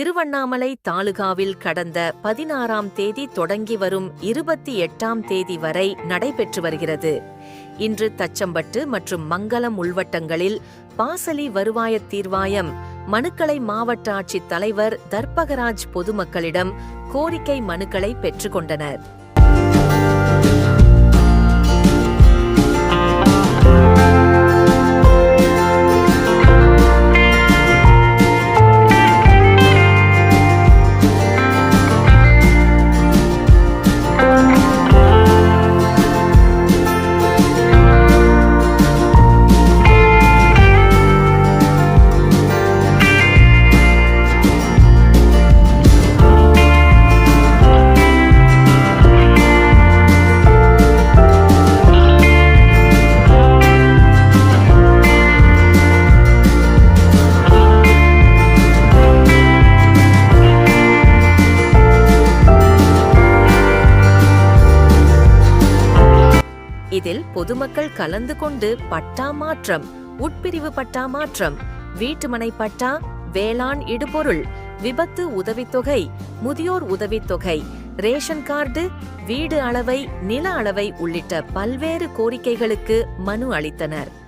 திருவண்ணாமலை தாலுகாவில் கடந்த 16ஆம் தேதி தொடங்கி வரும் 28ஆம் தேதி வரை நடைபெற்று வருகிறது. இன்று தச்சம்பட்டு மற்றும் மங்கலம் உள்வட்டங்களில் பாசலி வருவாயத் தீர்வாயம் மனுக்களை மாவட்ட ஆட்சித் தலைவர் தர்பகராஜ் பொதுமக்களிடம் கோரிக்கை மனுக்களை பெற்றுக்கொண்டனர். இதில் பொதுமக்கள் கலந்து கொண்டு பட்டா மாற்றம், உட்பிரிவு பட்டா மாற்றம், வீட்டுமனை பட்டா, வேளாண் இடுபொருள், விபத்து உதவித்தொகை, முதியோர் உதவித்தொகை, ரேஷன் கார்டு, வீடு அளவை, நில அளவை உள்ளிட்ட பல்வேறு கோரிக்கைகளுக்கு மனு அளித்தனர்.